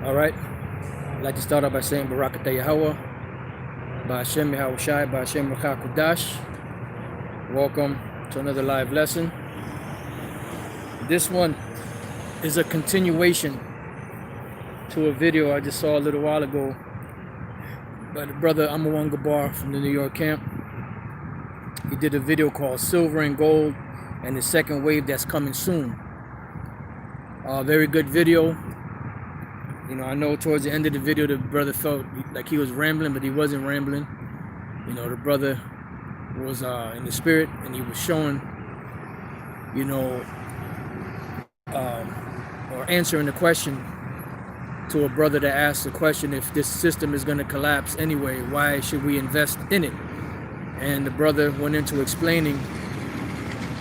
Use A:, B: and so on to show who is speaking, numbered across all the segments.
A: All right. I'd like to start off by saying Barakatah Yahweh, Ba'ashem Yahushai, Ba'ashem Rakha Kudash. Welcome to another live lesson. This one is a continuation to a video I just saw a little while ago by the brother Amawan Gabar from the New York camp. He did a video called Silver and Gold and the Second Wave That's Coming Soon. Very good video. You know, I know towards the end of the video, the brother felt like he was rambling, but he wasn't rambling. You know, the brother was in the spirit, and he was showing, you know, or answering the question to a brother that asked the question, if this system is going to collapse anyway, why should we invest in it? And the brother went into explaining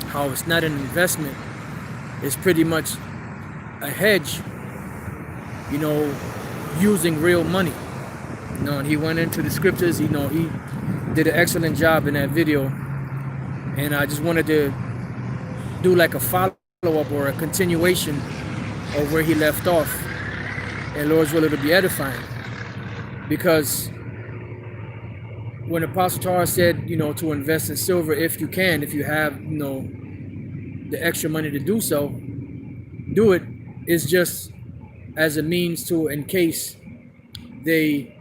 A: how it's not an investment. It's pretty much a hedge, you know, using real money. You know, and he went into the scriptures. You know, he did an excellent job in that video. And I just wanted to do like a follow-up or a continuation of where he left off. And Lord's will, it'll be edifying. Because when Apostle Tar said, you know, to invest in silver if you can, if you have, you know, the extra money to do so, do it. It's just as a means to, in case they,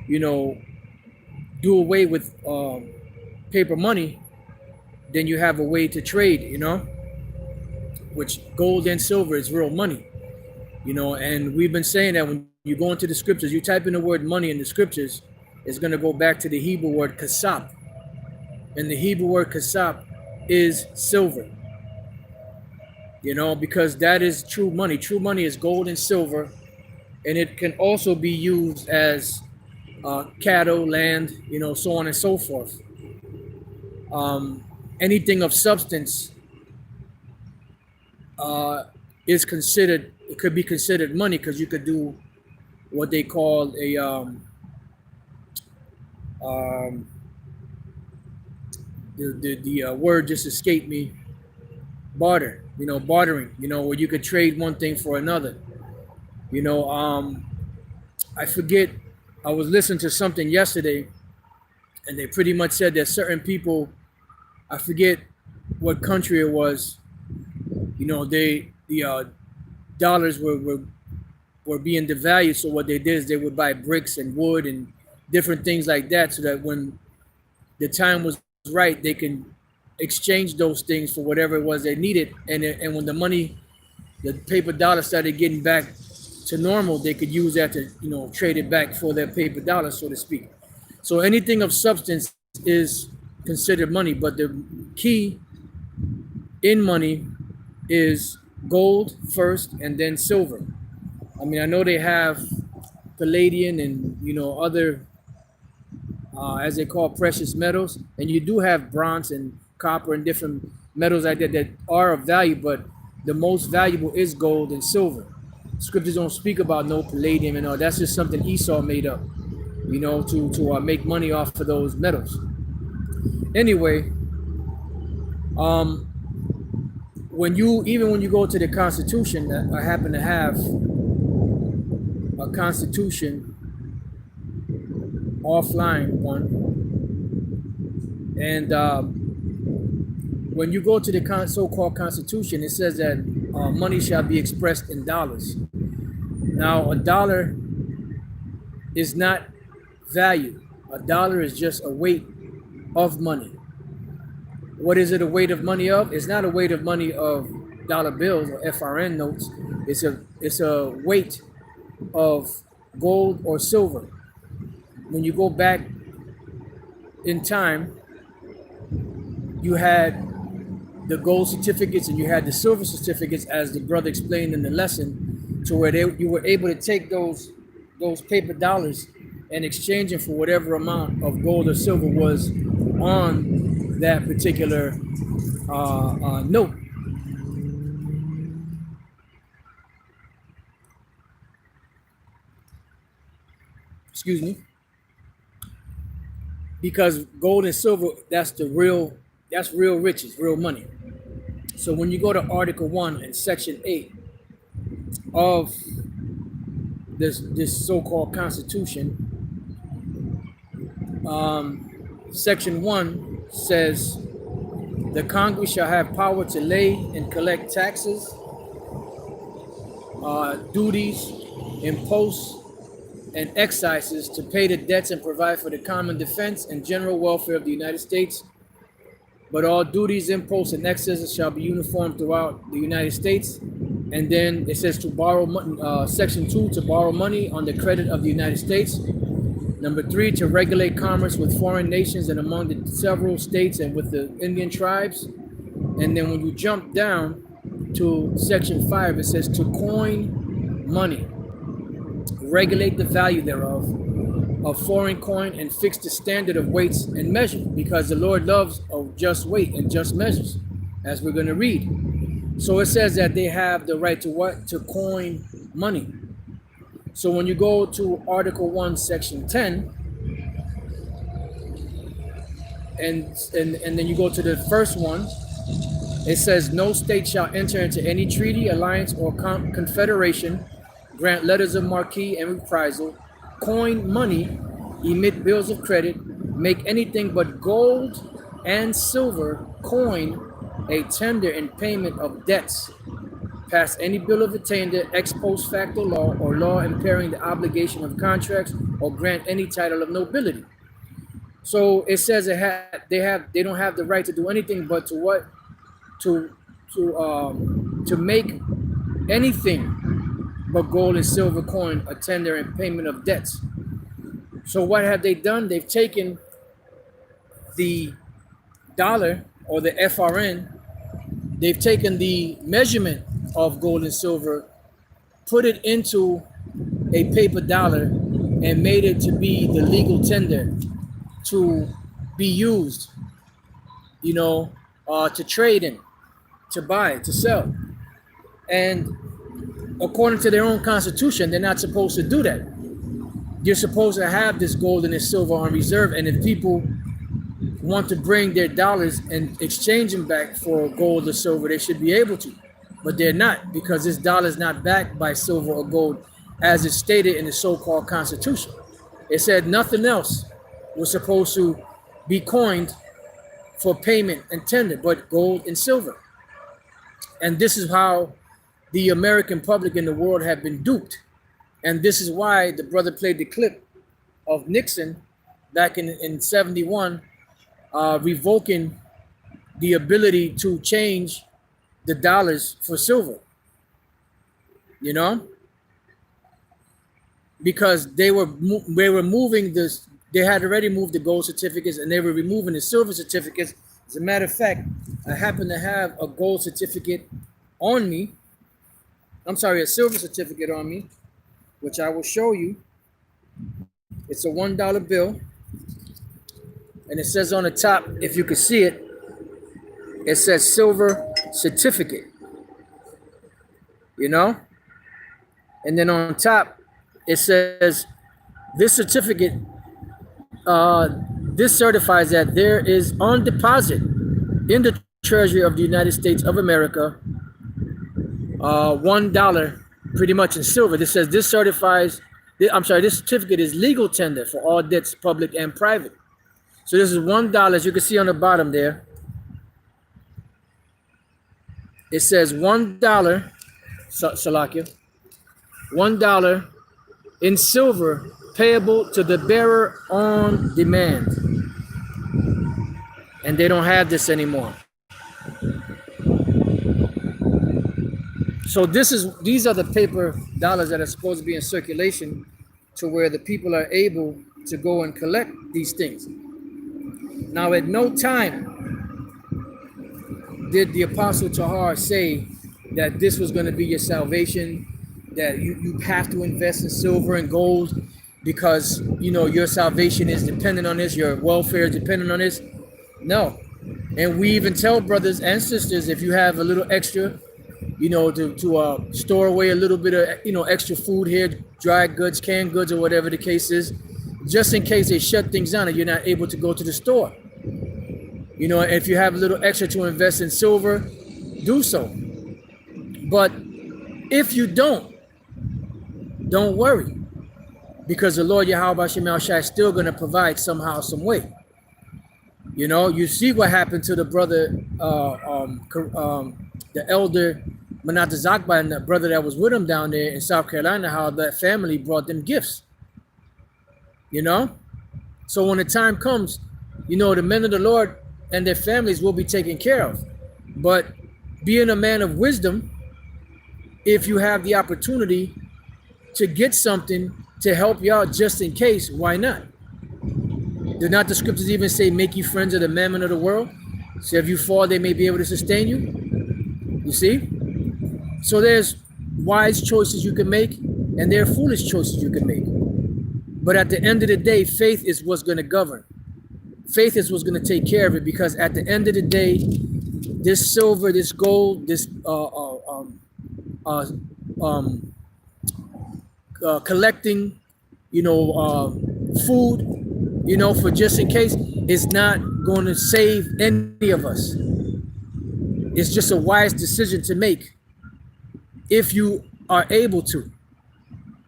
A: you know, do away with paper money, then you have a way to trade, you know, which gold and silver is real money, you know. And we've been saying that when you go into the scriptures, you type in the word money in the scriptures, it's going to go back to the Hebrew word kasap. And the Hebrew word kasap is silver. You know, because that is true money. True money is gold and silver, and it can also be used as cattle, land, you know, so on and so forth. Anything of substance is considered, it could be considered money, because you could do what they call a the word just escaped me. Barter, you know, bartering, you know, where you could trade one thing for another. You know, I forget, I was listening to something yesterday, and they pretty much said that certain people, I forget what country it was, you know, the dollars were being devalued. So what they did is they would buy bricks and wood and different things like that, so that when the time was right, they can exchange those things for whatever it was they needed. And when the money, the paper dollar, started getting back to normal, they could use that to, you know, trade it back for their paper dollar, so to speak. So anything of substance is considered money, but the key in money is gold first and then silver. I mean, I know they have palladium and, you know, other as they call precious metals, and you do have bronze and copper and different metals like that that are of value, but the most valuable is gold and silver. Scriptures don't speak about no palladium and all. That's just something Esau made up, you know, to make money off of those metals. Anyway, when you go to the Constitution, I happen to have a Constitution offline one, and when you go to the so-called Constitution, it says that money shall be expressed in dollars. Now, a dollar is not value. A dollar is just a weight of money. What is it a weight of money of? It's not a weight of money of dollar bills or FRN notes. It's a weight of gold or silver. When you go back in time, you had the gold certificates and you had the silver certificates, as the brother explained in the lesson, to where you were able to take those paper dollars and exchange them for whatever amount of gold or silver was on that particular note. Excuse me. Because gold and silver, that's real riches, real money. So when you go to Article 1 and Section 8 of this so-called constitution. Section 1 says the Congress shall have power to lay and collect taxes, duties, imposts, and excises, to pay the debts and provide for the common defense and general welfare of the United States. But all duties, imposts, and excesses shall be uniform throughout the United States. And then it says to borrow money, Section 2, to borrow money on the credit of the United States. Number 3, to regulate commerce with foreign nations and among the several states and with the Indian tribes. And then when you jump down to Section 5, it says to coin money, regulate the value thereof of foreign coin, and fix the standard of weights and measures, because the Lord loves a just weight and just measures, as we're going to read. So it says that they have the right to what? To coin money. So when you go to Article 1, Section 10, and then you go to the first one, it says no state shall enter into any treaty, alliance, or confederation, grant letters of marque and reprisal, coin money, emit bills of credit, make anything but gold and silver coin a tender in payment of debts, pass any bill of attainder, ex post facto law, or law impairing the obligation of contracts, or grant any title of nobility. So it says they don't have the right to do anything but to what? To make anything but gold and silver coin a tender in payment of debts. So what have they done? They've taken the dollar, or the FRN, they've taken the measurement of gold and silver, put it into a paper dollar, and made it to be the legal tender to be used, to trade in, to buy, to sell. And according to their own constitution, they're not supposed to do that. You're supposed to have this gold and this silver on reserve, and if people want to bring their dollars and exchange them back for gold or silver, they should be able to. But they're not, because this dollar is not backed by silver or gold, as is stated in the so-called constitution. It said nothing else was supposed to be coined for payment and tender but gold and silver. And this is how the American public in the world have been duped. And this is why the brother played the clip of Nixon back in 71, revoking the ability to change the dollars for silver, because they were moving this. They had already moved the gold certificates, and they were removing the silver certificates. As a matter of fact, I happen to have a gold certificate on me. I'm sorry, a silver certificate on me, which I will show you. It's a $1 bill, and it says on the top, if you can see it, it says silver certificate, and then on top it says this certificate, this certifies that there is on deposit in the Treasury of the United States of America $1 pretty much in silver. This says this certifies, this certificate is legal tender for all debts, public and private. So this is $1, as you can see on the bottom there. It says $1, Salakia, $1 in silver payable to the bearer on demand. And they don't have this anymore. So these are the paper dollars that are supposed to be in circulation, to where the people are able to go and collect these things. Now, at no time did the Apostle Tahar say that this was going to be your salvation, that you have to invest in silver and gold because, your salvation is dependent on this, your welfare is dependent on this. No. And we even tell brothers and sisters, if you have a little extra, to store away a little bit of, extra food here, dry goods, canned goods, or whatever the case is, just in case they shut things down and you're not able to go to the store. If you have a little extra to invest in silver, do so. But if you don't, Don't worry, because the Lord Yahweh Shem Shai is still going to provide somehow, some way. You know, you see what happened to the brother, the elder Manata Zakba and the brother that was with him down there in South Carolina, how that family brought them gifts. You know, so when the time comes, you know, the men of the Lord and their families will be taken care of. But being a man of wisdom, if you have the opportunity to get something to help you out just in case, why not? Do not the scriptures even say, make you friends of the mammon of the world? So if you fall, they may be able to sustain you. You see? So there's wise choices you can make, and there are foolish choices you can make. But at the end of the day, faith is what's going to govern. Faith is what's going to take care of it, because at the end of the day, this silver, this gold, this collecting, you know, food, you know, for just in case, is not going to save any of us. It's just a wise decision to make if you are able to.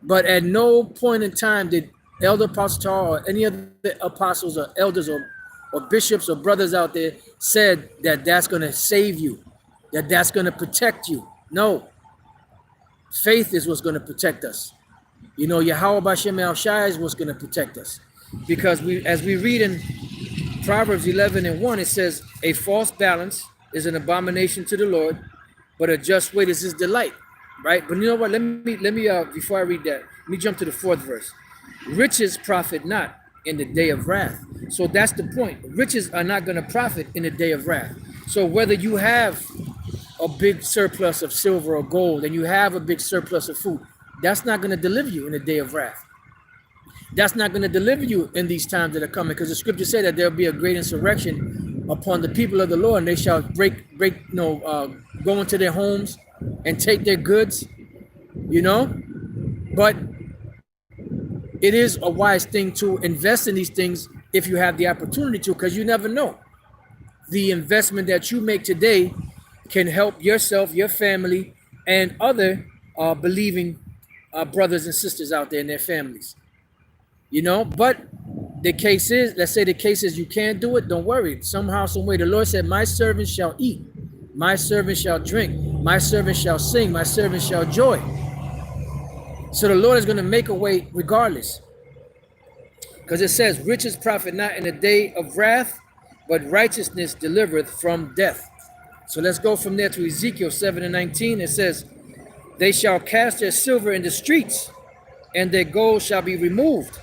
A: But at no point in time did Elder Apostle or any of the apostles or elders or bishops or brothers out there said that that's going to save you, that that's going to protect you. No. Faith is what's going to protect us. You know, Yahweh Bashem El Shai is what's going to protect us. Because as we read in Proverbs 11:1, it says, a false balance is an abomination to the Lord, but a just weight is his delight. Right? But you know what? Let me before I read that, let me jump to the 4th verse. Riches profit not in the day of wrath. So that's the point. Riches are not going to profit in the day of wrath. So whether you have a big surplus of silver or gold and you have a big surplus of food, that's not going to deliver you in the day of wrath. That's not going to deliver you in these times that are coming, because the scripture said that there'll be a great insurrection upon the people of the Lord, and they shall go into their homes and take their goods, you know. But it is a wise thing to invest in these things if you have the opportunity to, because you never know. The investment that you make today can help yourself, your family, and other believing brothers and sisters out there and their families. You know, but the case is, let's say the case is you can't do it, don't worry. Somehow, some way, the Lord said, my servant shall eat, my servant shall drink, my servant shall sing, my servant shall joy. So the Lord is going to make a way regardless. Because it says, riches profit not in the day of wrath, but righteousness delivereth from death. So let's go from there to Ezekiel 7:19. It says, they shall cast their silver in the streets, and their gold shall be removed.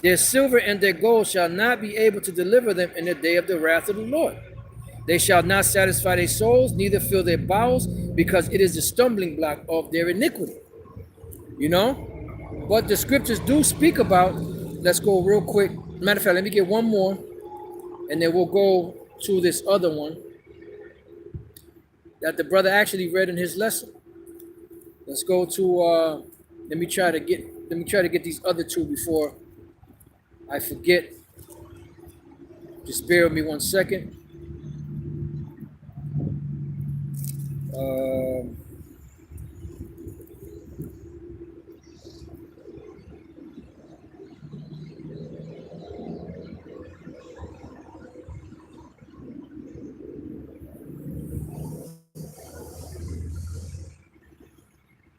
A: Their silver and their gold shall not be able to deliver them in the day of the wrath of the Lord. They shall not satisfy their souls, neither fill their bowels, because it is the stumbling block of their iniquity. You know? But the scriptures do speak about, let's go real quick. Matter of fact, let me get one more, and then we'll go to this other one that the brother actually read in his lesson. Let's go to let me try to get these other two before I forget. Just bear with me 1 second.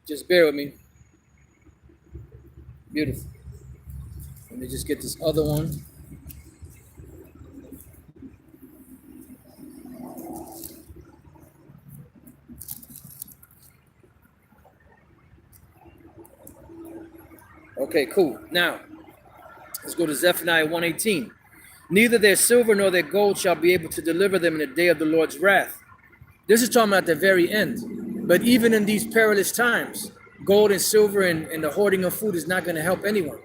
A: Just bear with me. Beautiful. Let me just get this other one. Okay, cool. Now, let's go to Zephaniah 1:18. Neither their silver nor their gold shall be able to deliver them in the day of the Lord's wrath. This is talking about the very end. But even in these perilous times, gold and silver and the hoarding of food is not going to help anyone.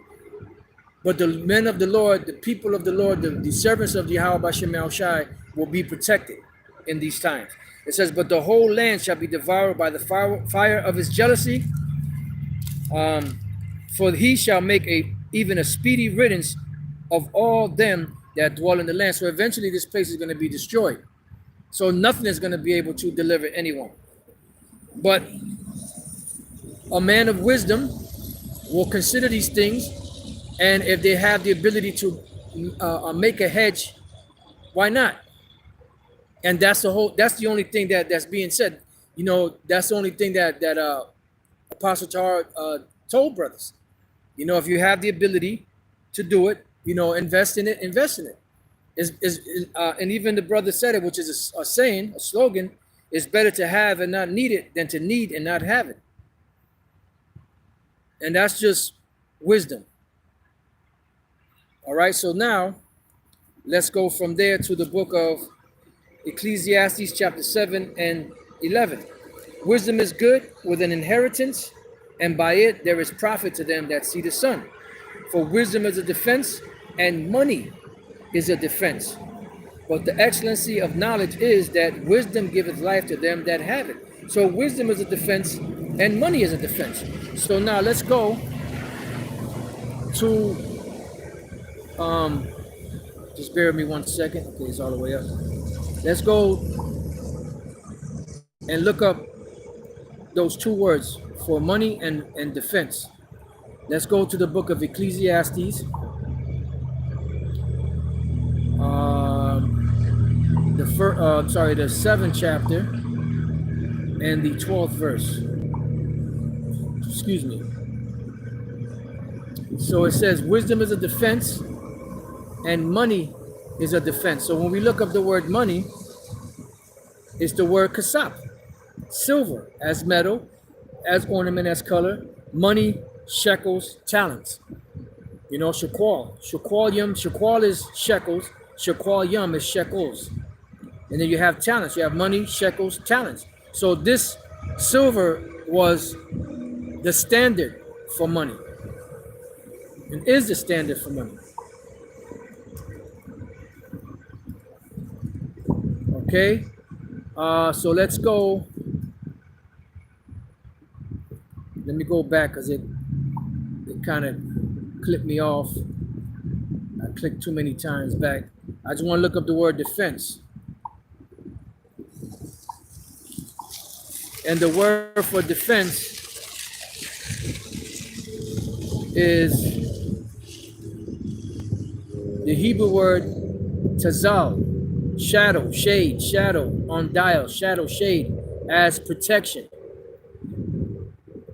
A: But the men of the Lord, the people of the Lord, the servants of Yahweh Bashem El Shai will be protected in these times. It says, but the whole land shall be devoured by the fire of his jealousy. For he shall make even a speedy riddance of all them that dwell in the land. So eventually this place is going to be destroyed. So nothing is going to be able to deliver anyone. But a man of wisdom will consider these things, and if they have the ability to make a hedge, why not? And that's the only thing that's being said. That's the only thing that Apostle Tar told brothers. If you have the ability to do it, invest in it, invest in it. And even the brother said it, which is a saying, a slogan: it's better to have and not need it than to need and not have it. And that's just wisdom. All right, so now let's go from there to the book of Ecclesiastes chapter 7 and 11. Wisdom is good with an inheritance, and by it there is profit to them that see the sun. For wisdom is a defense, and money is a defense. But the excellency of knowledge is that wisdom giveth life to them that have it. So wisdom is a defense, and money is a defense. So now let's go to, just bear with me 1 second. Okay, it's all the way up. Let's go and look up those two words for money and defense. Let's go to the book of Ecclesiastes, the 7th chapter and the 12th verse. Excuse me. So it says, wisdom is a defense and money is a defense. So when we look up the word money, it's the word kasap, silver, as metal, as ornament, as color, money, shekels, talents. Shequal. Shequal is shekels, shequal yum is shekels. And then you have talents. You have money, shekels, talents. So this silver was the standard for money, and is the standard for money. Okay, so let's go. Let me go back because it kind of clipped me off. I clicked too many times back. I just want to look up the word defense. And the word for defense is the Hebrew word tazal, shadow, shade, shadow, on dial, shadow, shade, as protection.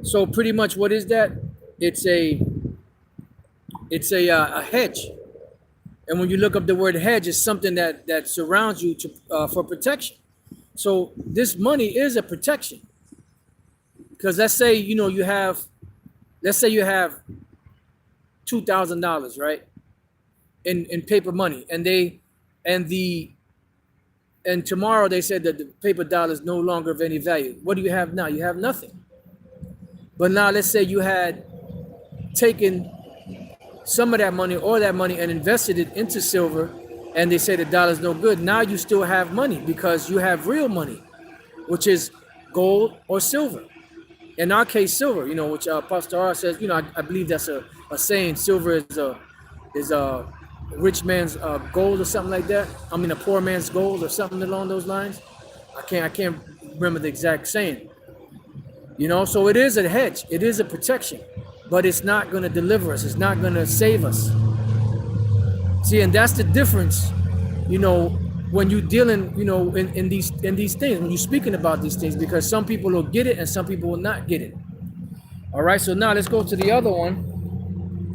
A: So pretty much what is that? It's a hedge. And when you look up the word hedge, it's something that surrounds you for protection. So this money is a protection. Because let's say you have $2,000, right? In paper money, and tomorrow they said that the paper dollar is no longer of any value. What do you have now? You have nothing. But now let's say you had taken some of that money or that money and invested it into silver, and they say the dollar's no good. Now you still have money because you have real money, which is gold or silver. In our case, silver, which Pastor R says, I believe that's a saying. Silver is a rich man's gold or something like that. I mean, a poor man's gold or something along those lines. I can't remember the exact saying. So it is a hedge. It is a protection, but it's not going to deliver us. It's not going to save us. See, and that's the difference, when you're dealing, in these things, when you're speaking about these things, because some people will get it and some people will not get it. All right, so now let's go to the other one.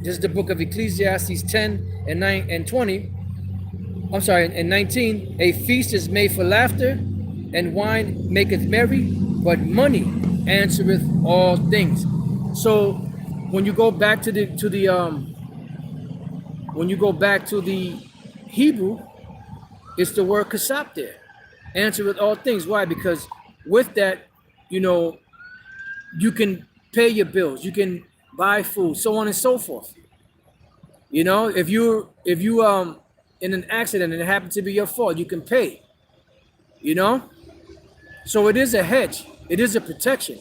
A: This is the book of Ecclesiastes 10 and 9 and 20. I'm sorry, and 19. A feast is made for laughter, and wine maketh merry, but money answereth all things. So when you go back to the Hebrew, it's the word kasap there. Answereth all things. Why? Because with that, you can pay your bills, you can buy food, so on and so forth. If you in an accident and it happened to be your fault, you can pay. So it is a hedge, it is a protection,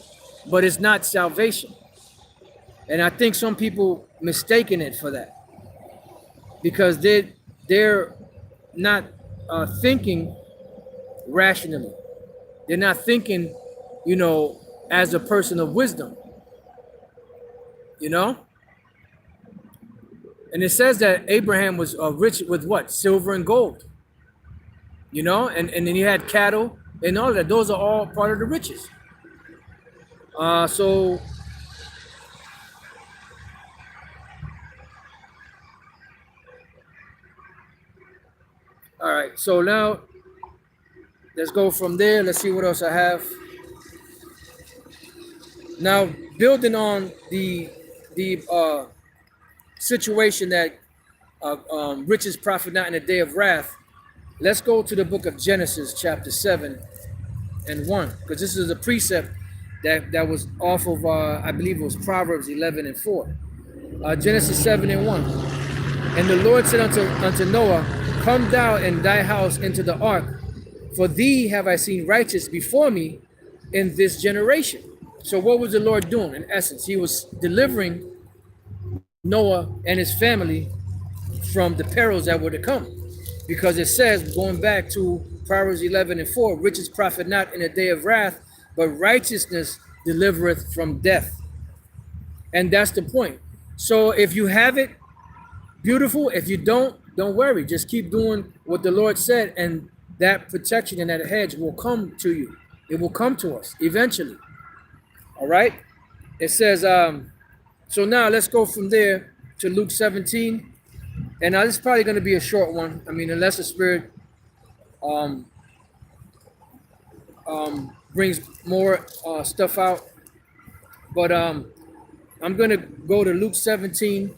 A: but it's not salvation. And I think some people mistaken it for that, because they're not thinking rationally. They're not thinking, as a person of wisdom. And it says that Abraham was rich with what? Silver and gold. You know, and then he had cattle and all that. Those are all part of the riches. So all right. So now let's go from there. Let's see what else I have. Now, building on the situation that riches profit not in the day of wrath, let's go to the book of Genesis, chapter 7 and 1, because this is a precept that was off of, I believe it was Proverbs 11 and 4. Genesis 7 and 1. And the Lord said unto Noah, come thou and thy house into the ark, for thee have I seen righteous before me in this generation. So what was the Lord doing? In essence, he was delivering Noah and his family from the perils that were to come. Because it says, going back to Proverbs 11 and 4, riches profit not in a day of wrath, but righteousness delivereth from death. And that's the point. So if you have it, beautiful. If you don't worry. Just keep doing what the Lord said, and that protection and that hedge will come to you. It will come to us eventually. All right. It says, so now let's go from there to Luke 17. And now this is probably going to be a short one. I mean, unless the Spirit brings more stuff out. But I'm going to go to Luke 17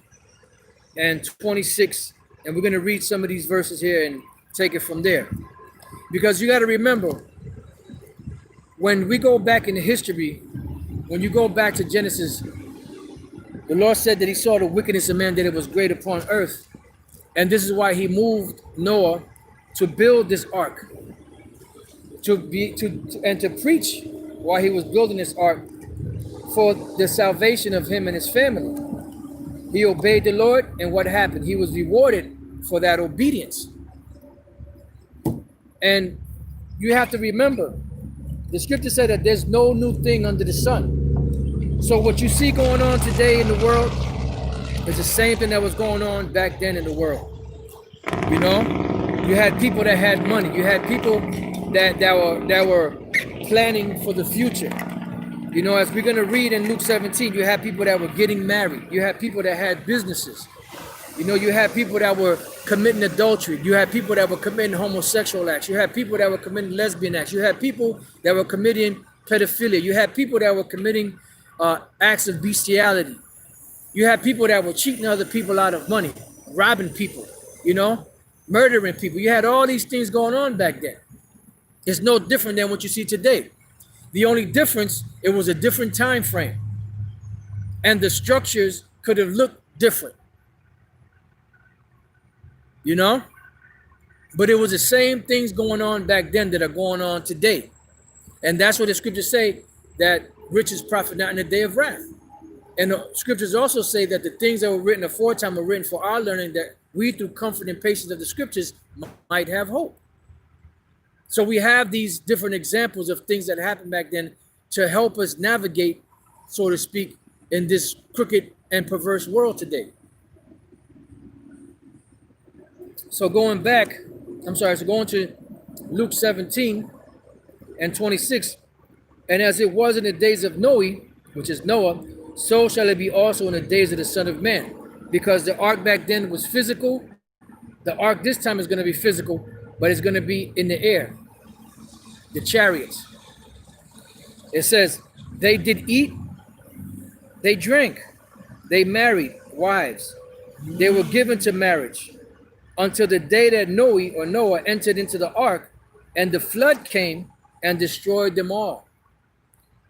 A: and 26. And we're going to read some of these verses here and take it from there. Because you got to remember, when we go back into history, when you go back to Genesis, the Lord said that he saw the wickedness of man, that it was great upon earth. And this is why he moved Noah to build this ark, to preach while he was building this ark for the salvation of him and his family. He obeyed the Lord, and what happened? He was rewarded for that obedience. And you have to remember, the scripture said that there's no new thing under the sun. So what you see going on today in the world is the same thing that was going on back then in the world. You know, you had people that had money. You had people that were planning for the future. You know, as we're going to read in Luke 17, you had people that were getting married. You had people that had businesses. You know, you had people that were committing adultery. You had people that were committing homosexual acts. You had people that were committing lesbian acts. You had people that were committing pedophilia. You had people that were committing acts of bestiality. You had people that were cheating other people out of money, robbing people, you know, murdering people. You had all these things going on back then. It's no different than what you see today. The only difference, it was a different time frame. And the structures could have looked different. You know? But it was the same things going on back then that are going on today. And that's what the scriptures say, that riches profit not in the day of wrath. And the scriptures also say that the things that were written aforetime were written for our learning, that we through comfort and patience of the scriptures might have hope. So we have these different examples of things that happened back then to help us navigate, so to speak, in this crooked and perverse world today. So going to Luke 17 and 26, and as it was in the days of Noah, which is Noah, so shall it be also in the days of the Son of Man. Because the ark back then was physical. The ark this time is going to be physical, but it's going to be in the air. The chariots. It says, they did eat, they drank, they married wives. They were given to marriage until the day that Noah entered into the ark, and the flood came and destroyed them all.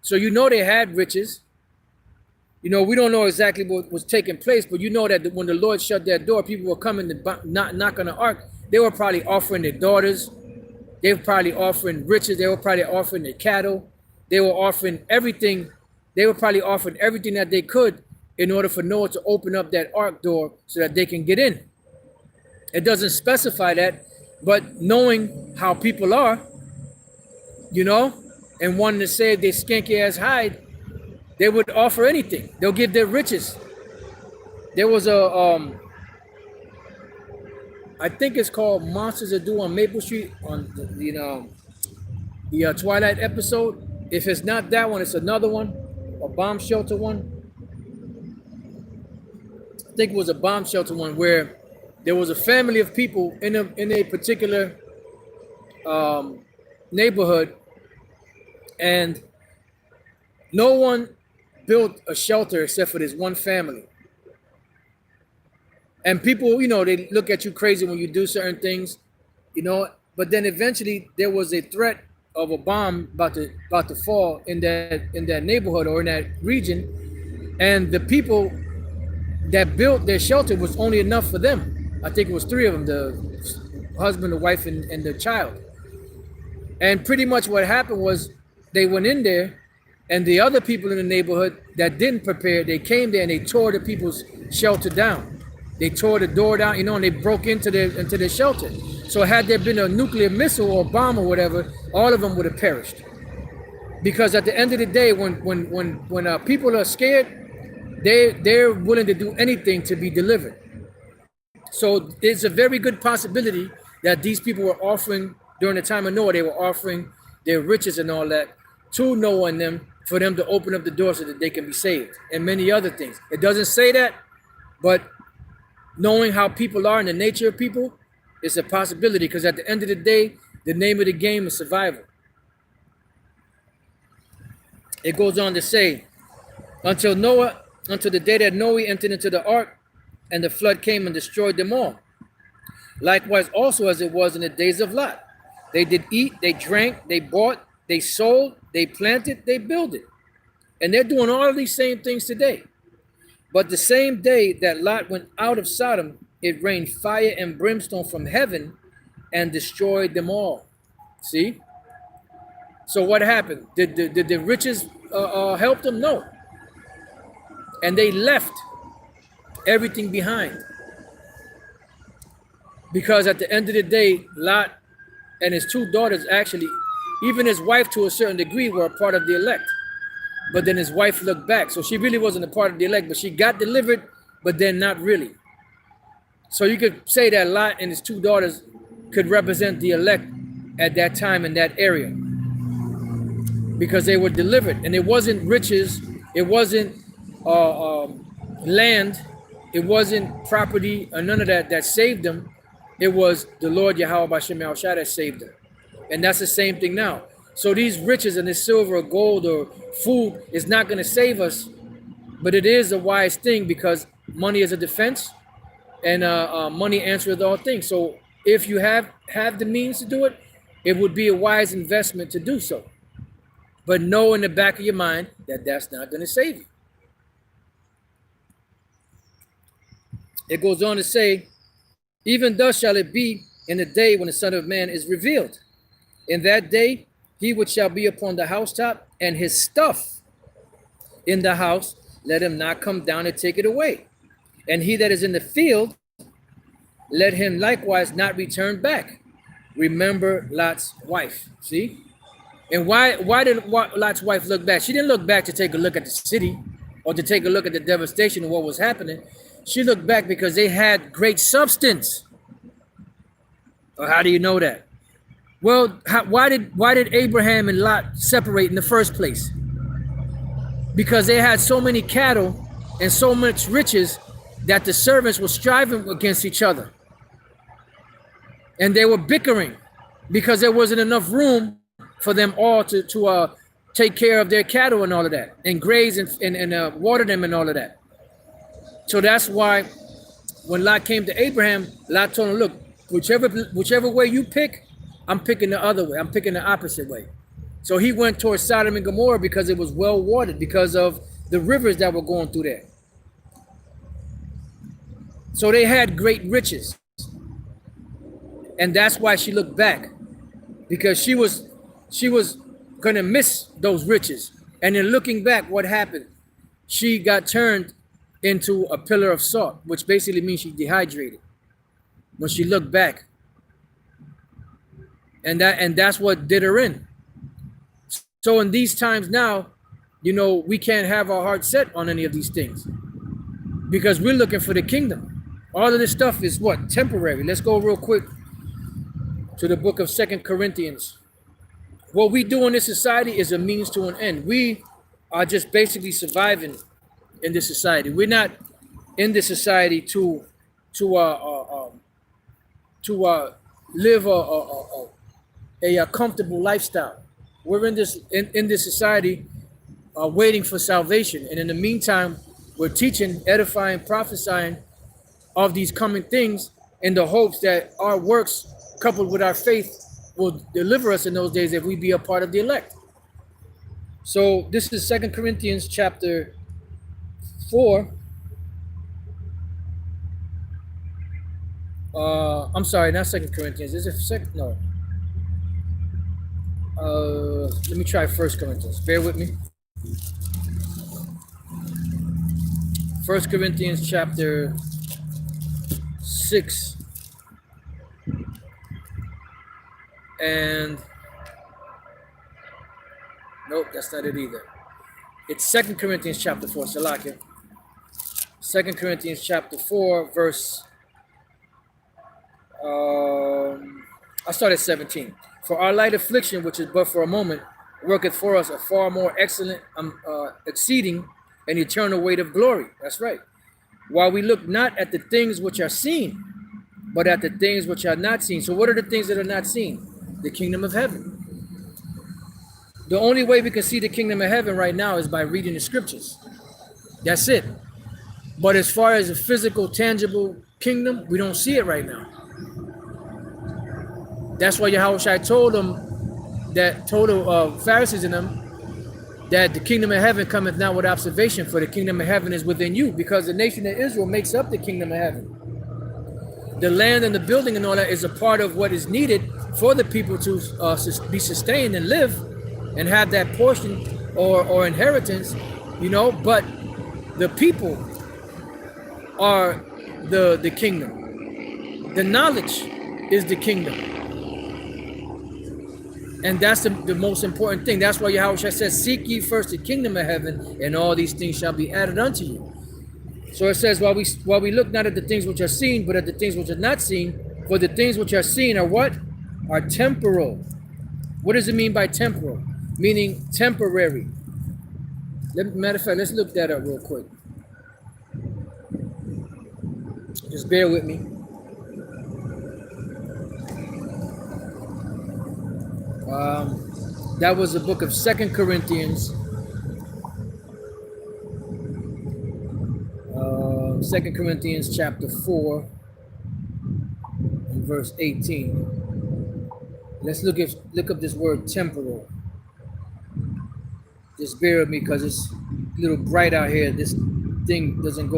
A: So you know they had riches. You know, we don't know exactly what was taking place, but you know that when the Lord shut that door, people were coming to knock on the ark. They were probably offering their daughters. They were probably offering riches. They were probably offering their cattle. They were offering everything. They were probably offering everything that they could in order for Noah to open up that ark door so that they can get in. It doesn't specify that, but knowing how people are, you know, and wanting to save their skanky ass hide, they would offer anything. They'll give their riches. There was a I think it's called Monsters That Do on Maple Street on the Twilight episode. If it's not that one, it's another one, a bomb shelter one. I think it was a bomb shelter one where there was a family of people in a particular neighborhood, and no one built a shelter except for this one family. And people, they look at you crazy when you do certain things, But then eventually there was a threat of a bomb about to fall in that neighborhood or in that region, and the people that built their shelter was only enough for them. I think it was three of them: the husband, the wife, and the child. And pretty much what happened was they went in there, and the other people in the neighborhood that didn't prepare, they came there and they tore the people's shelter down. They tore the door down, and they broke into their shelter. So had there been a nuclear missile or bomb or whatever, all of them would have perished. Because at the end of the day, when people are scared, they're willing to do anything to be delivered. So there's a very good possibility that these people were offering, during the time of Noah, they were offering their riches and all that to Noah and them for them to open up the door so that they can be saved, and many other things. It doesn't say that, but knowing how people are and the nature of people, it's a possibility, because at the end of the day, the name of the game is survival. It goes on to say, until the day that Noah entered into the ark, and the flood came and destroyed them all. Likewise also as it was in the days of Lot. They did eat, they drank, they bought, they sold, they planted, they builded. And they're doing all of these same things today. But the same day that Lot went out of Sodom, it rained fire and brimstone from heaven and destroyed them all. See? So what happened? Did the riches help them? No. And they left everything behind. Because at the end of the day, Lot and his two daughters, actually, even his wife to a certain degree, were a part of the elect. But then his wife looked back. So she really wasn't a part of the elect, but she got delivered, but then not really. So you could say that Lot and his two daughters could represent the elect at that time in that area, because they were delivered. And it wasn't riches, it wasn't land, it wasn't property or none of that saved them. It was the Lord Yahweh B'Shem Yahushua that saved them. And that's the same thing now. So these riches and this silver or gold or food is not going to save us, but it is a wise thing, because money is a defense, and money answereth all things. So if you have the means to do it, it would be a wise investment to do so. But know in the back of your mind that that's not going to save you. It goes on to say, even thus shall it be in the day when the Son of Man is revealed. In that day, he which shall be upon the housetop, and his stuff in the house, let him not come down and take it away. And he that is in the field, let him likewise not return back. Remember Lot's wife. See? And why did Lot's wife look back? She didn't look back to take a look at the city or to take a look at the devastation of what was happening. She looked back because they had great substance. Well, how do you know that? Well, why did Abraham and Lot separate in the first place? Because they had so many cattle and so much riches that the servants were striving against each other. And they were bickering because there wasn't enough room for them all to take care of their cattle and all of that, and graze and water them and all of that. So that's why when Lot came to Abraham, Lot told him, look, whichever way you pick, I'm picking the other way. I'm picking the opposite way. So he went towards Sodom and Gomorrah because it was well watered, because of the rivers that were going through there. So they had great riches. And that's why she looked back, because she was going to miss those riches. And then looking back, what happened? She got turned into a pillar of salt, which basically means she dehydrated when she looked back. And that's what did her in. So in these times now, we can't have our heart set on any of these things, because we're looking for the kingdom. All of this stuff is what? Temporary. Let's go real quick to the book of Second Corinthians. What we do in this society is a means to an end. We are just basically surviving in this society. We're not in this society to live a comfortable lifestyle. We're in this society waiting for salvation, and in the meantime, we're teaching, edifying, prophesying of these coming things in the hopes that our works, coupled with our faith, will deliver us in those days if we be a part of the elect. So this is Second Corinthians chapter 4. I'm sorry, not Second Corinthians. Is it second? No. Let me try First Corinthians. Bear with me. First Corinthians chapter 6. And nope, that's not it either. It's Second Corinthians chapter 4. Salakia. Second Corinthians chapter 4, verse. I start at 17. For our light affliction, which is but for a moment, worketh for us a far more excellent, exceeding an eternal weight of glory. That's right. While we look not at the things which are seen, but at the things which are not seen. So what are the things that are not seen? The kingdom of heaven. The only way we can see the kingdom of heaven right now is by reading the scriptures. That's it. But as far as a physical, tangible kingdom, we don't see it right now. That's why Yahushua told the Pharisees and them, that the kingdom of heaven cometh not with observation, for the kingdom of heaven is within you, because the nation of Israel makes up the kingdom of heaven. The land and the building and all that is a part of what is needed for the people to be sustained and live and have that portion or inheritance, but the people are the kingdom. The knowledge is the kingdom. And that's the most important thing. That's why Yahushua says, seek ye first the kingdom of heaven, and all these things shall be added unto you. So it says, while we look not at the things which are seen, but at the things which are not seen, for the things which are seen are what? Are temporal. What does it mean by temporal? Meaning temporary. Matter of fact, let's look that up real quick. Just bear with me. That was the book of Second Corinthians. 2 Corinthians chapter 4 and verse 18. Let's look up this word temporal. Just bear with me because it's a little bright out here. This thing doesn't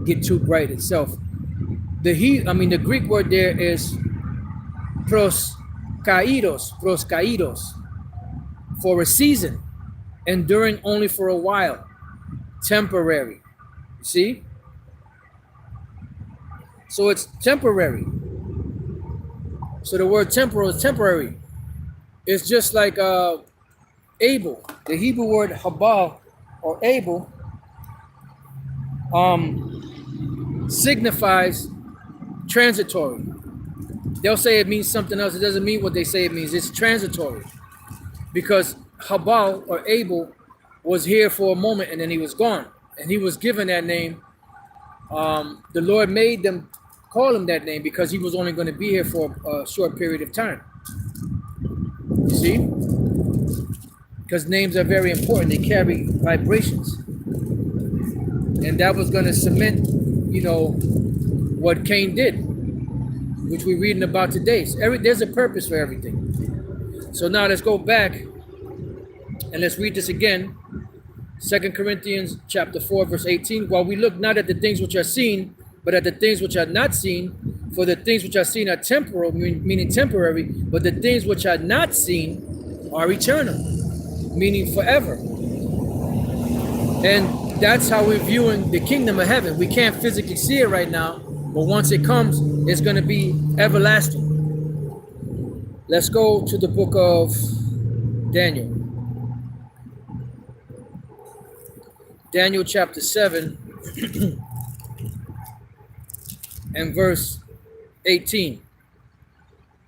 A: get too bright itself. The Greek word there is proskaidos, for a season, enduring only for a while, temporary. See? So it's temporary. So the word temporal is temporary. It's just like able. The Hebrew word habal or able signifies transitory. They'll say it means something else. It doesn't mean what they say it means. It's transitory. Because habal or able was here for a moment and then he was gone. And he was given that name. The Lord made them call him that name because he was only going to be here for a short period of time. You see? Because names are very important. They carry vibrations. And that was going to cement, what Cain did, which we're reading about today. So there's a purpose for everything. So now let's go back and let's read this again. 2 Corinthians chapter 4, verse 18. While we look not at the things which are seen, but at the things which are not seen, for the things which are seen are temporal, meaning temporary, but the things which are not seen are eternal, meaning forever. And that's how we're viewing the kingdom of heaven. We can't physically see it right now, but once it comes, it's going to be everlasting. Let's go to the book of Daniel. Daniel chapter 7 and verse 18.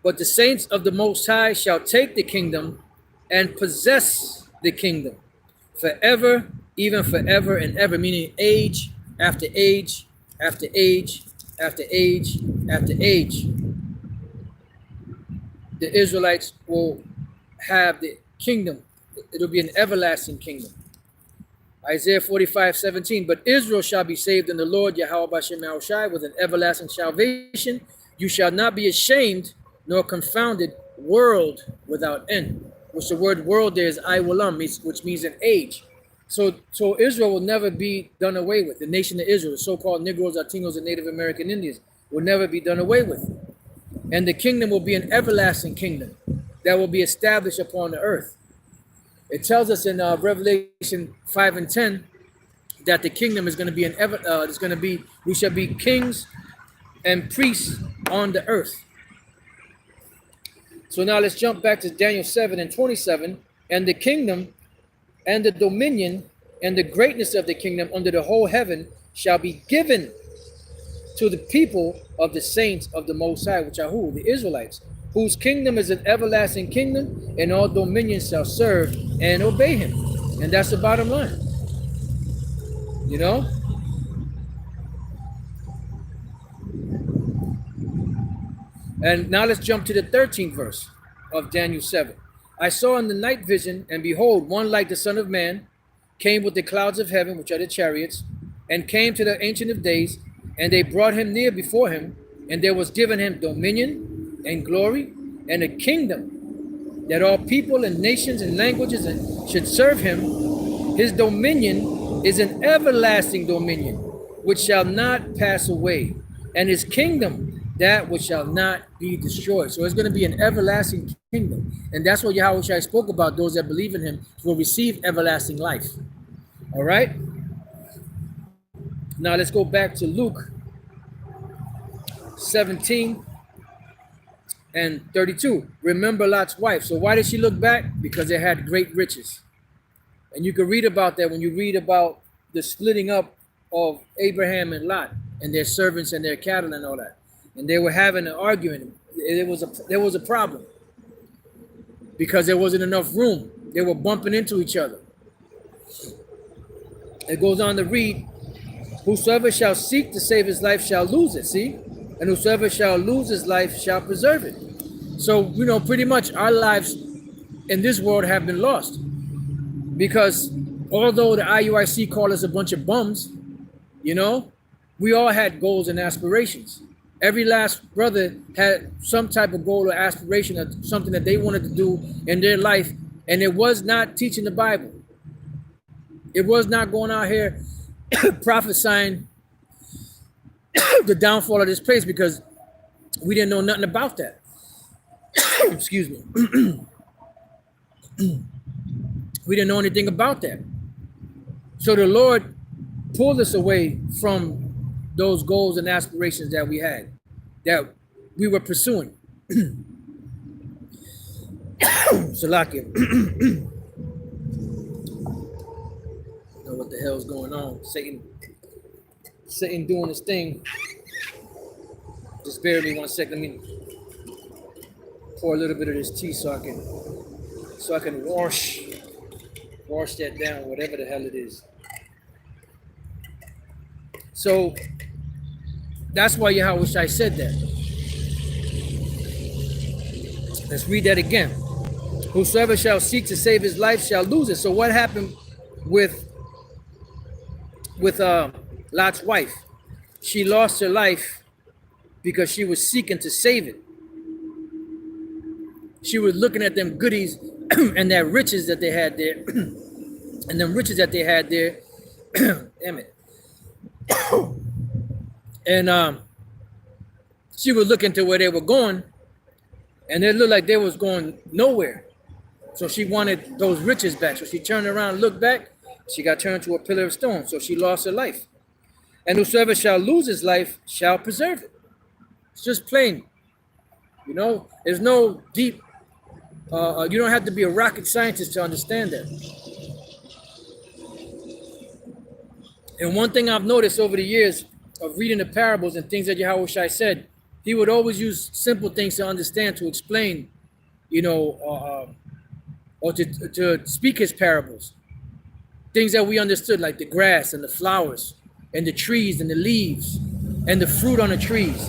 A: But the saints of the Most High shall take the kingdom and possess the kingdom forever, even forever and ever, meaning age after age after age after age after age. The Israelites will have the kingdom. It'll be an everlasting kingdom. Isaiah 45:17. But Israel shall be saved in the Lord Yahweh Bashem Yahushai with an everlasting salvation. You shall not be ashamed nor confounded, world without end. Which the word world there is Iwalam, which means an age. So Israel will never be done away with. The nation of Israel, the so-called Negroes, Latinos, and Native American Indians, will never be done away with. And the kingdom will be an everlasting kingdom that will be established upon the earth. It tells us in Revelation 5 and 10 that the kingdom is going to be we shall be kings and priests on the earth. So now let's jump back to Daniel 7 and 27. And the kingdom and the dominion and the greatness of the kingdom under the whole heaven shall be given to the people of the saints of the Most High, which are who? The Israelites, whose kingdom is an everlasting kingdom, and all dominions shall serve and obey him. And that's the bottom line. You know? And now let's jump to the 13th verse of Daniel 7. I saw in the night vision, and behold, one like the Son of Man came with the clouds of heaven, which are the chariots, and came to the Ancient of Days, and they brought him near before him, and there was given him dominion and glory and a kingdom, that all people and nations and languages should serve him. His dominion is an everlasting dominion, which shall not pass away, and his kingdom that which shall not be destroyed. So it's going to be an everlasting kingdom. And that's what Yahweh spoke about. Those that believe in him will receive everlasting life. All right? Now let's go back to Luke 17 and 32. Remember Lot's wife. So why did she look back? Because they had great riches. And you can read about that when you read about the splitting up of Abraham and Lot and their servants and their cattle and all that. And they were having an argument. There was a problem because there wasn't enough room. They were bumping into each other. It goes on to read, whosoever shall seek to save his life shall lose it. See? And whosoever shall lose his life shall preserve it. So, you know, pretty much our lives in this world have been lost. Because although the IUIC called us a bunch of bums, you know, we all had goals and aspirations. Every last brother had some type of goal or aspiration of something that they wanted to do in their life. And it was not teaching the Bible. It was not going out here prophesying the downfall of this place, because we didn't know nothing about that. Excuse me. We didn't know anything about that. So the Lord pulled us away from those goals and aspirations that we had, that we were pursuing. Salakia. Know what the hell's going on? Satan doing his thing. Just bear with me 1 second. Let me pour a little bit of this tea so I can wash that down, whatever the hell it is. So that's why Yahweh Shai said that. Let's read that again. Whosoever shall seek to save his life shall lose it. So what happened with Lot's wife? She lost her life because she was seeking to save it. She was looking at them goodies and that riches that they had there. And them riches that they had there. Damn it. And she was looking to where they were going, and it looked like they was going nowhere. So she wanted those riches back. So she turned around and looked back. She got turned to a pillar of stone. So she lost her life. And whosoever shall lose his life shall preserve it. It's just plain. You know, there's no deep, you don't have to be a rocket scientist to understand that. And one thing I've noticed over the years, of reading the parables and things that Yahweh Shai said, he would always use simple things to understand, to explain, or to speak his parables. Things that we understood, like the grass and the flowers and the trees and the leaves and the fruit on the trees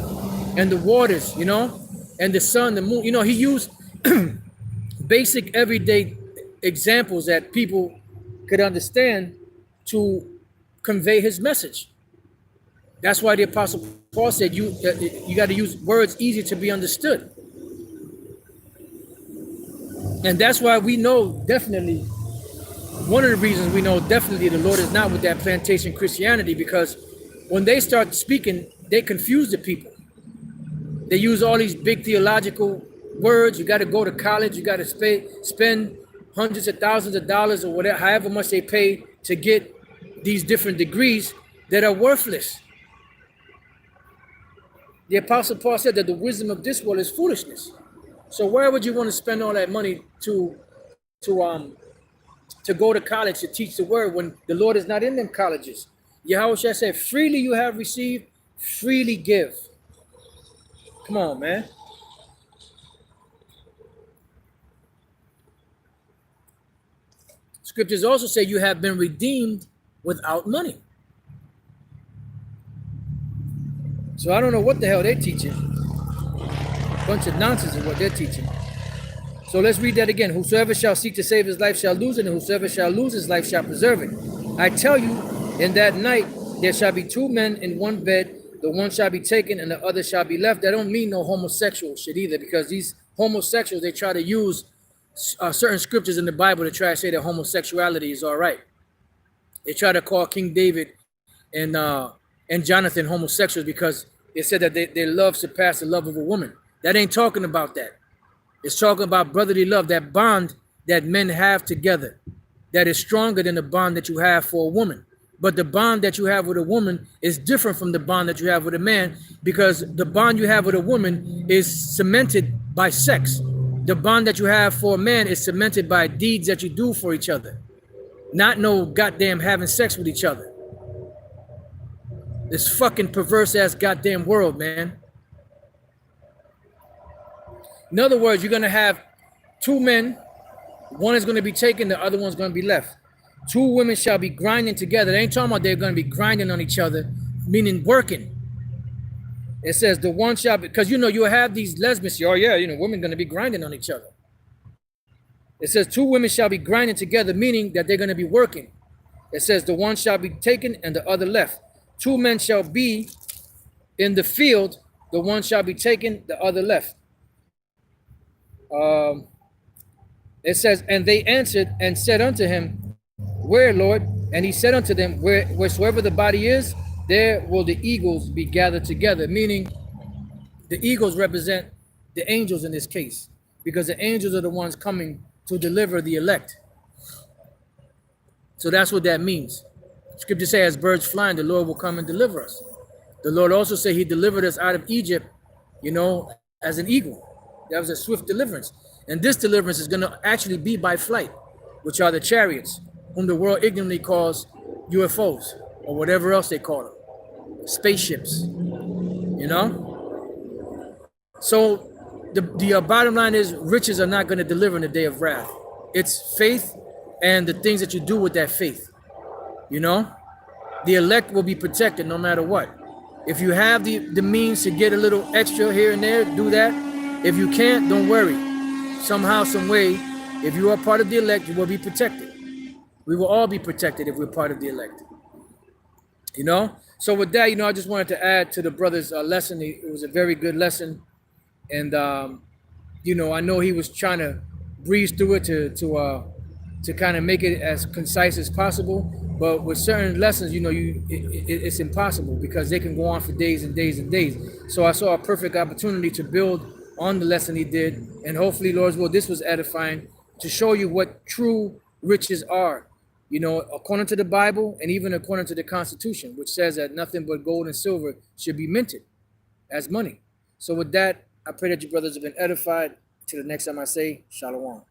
A: and the waters, and the sun, the moon. He used basic everyday examples that people could understand to convey his message. That's why the Apostle Paul said you got to use words easy to be understood. And that's why we know definitely, one of the reasons we know definitely the Lord is not with that plantation Christianity, because when they start speaking, they confuse the people. They use all these big theological words. You got to go to college. You got to spend hundreds of thousands of dollars or whatever, however much they pay to get these different degrees that are worthless. The Apostle Paul said that the wisdom of this world is foolishness. So why would you want to spend all that money to go to college to teach the word when the Lord is not in them colleges? Yahweh said, freely you have received, freely give. Come on, man. Scriptures also say you have been redeemed without money. So I don't know what the hell they're teaching. Bunch of nonsense is what they're teaching. So let's read that again. Whosoever shall seek to save his life shall lose it, and whosoever shall lose his life shall preserve it. I tell you, in that night there shall be two men in one bed, the one shall be taken and the other shall be left. That don't mean no homosexual shit either, because these homosexuals, they try to use certain scriptures in the Bible to try to say that homosexuality is all right. They try to call King David and Jonathan homosexuals because they said that their love surpassed the love of a woman. That ain't talking about that. It's talking about brotherly love, that bond that men have together, that is stronger than the bond that you have for a woman. But the bond that you have with a woman is different from the bond that you have with a man, because the bond you have with a woman is cemented by sex. The bond that you have for a man is cemented by deeds that you do for each other, not no goddamn having sex with each other. This fucking perverse ass goddamn world, man. In other words, you're going to have two men. One is going to be taken, the other one's going to be left. Two women shall be grinding together. They ain't talking about they're going to be grinding on each other, meaning working. It says the one shall be, because you have these lesbians. Oh yeah, women going to be grinding on each other. It says two women shall be grinding together, meaning that they're going to be working. It says the one shall be taken and the other left. Two men shall be in the field, the one shall be taken, the other left. It says, and they answered and said unto him, where, Lord? And he said unto them, wheresoever the body is, there will the eagles be gathered together. Meaning, the eagles represent the angels in this case, because the angels are the ones coming to deliver the elect. So that's what that means. Scripture says, as birds flying, the Lord will come and deliver us. The Lord also said he delivered us out of Egypt, as an eagle. That was a swift deliverance. And this deliverance is going to actually be by flight, which are the chariots, whom the world ignorantly calls UFOs, or whatever else they call them. Spaceships, So the bottom line is, riches are not going to deliver in the day of wrath. It's faith and the things that you do with that faith. The elect will be protected no matter what. If you have the means to get a little extra here and there, do that. If you can't, don't worry. Somehow, some way, if you are part of the elect, you will be protected. We will all be protected if we're part of the elect. So with that, I just wanted to add to the brother's lesson. It was a very good lesson. And, I know he was trying to breeze through it to kind of make it as concise as possible. But with certain lessons, it's impossible, because they can go on for days and days and days. So I saw a perfect opportunity to build on the lesson he did. And hopefully, Lord's will, this was edifying to show you what true riches are, according to the Bible and even according to the Constitution, which says that nothing but gold and silver should be minted as money. So with that, I pray that you brothers have been edified. Till the next time I say, Shalom.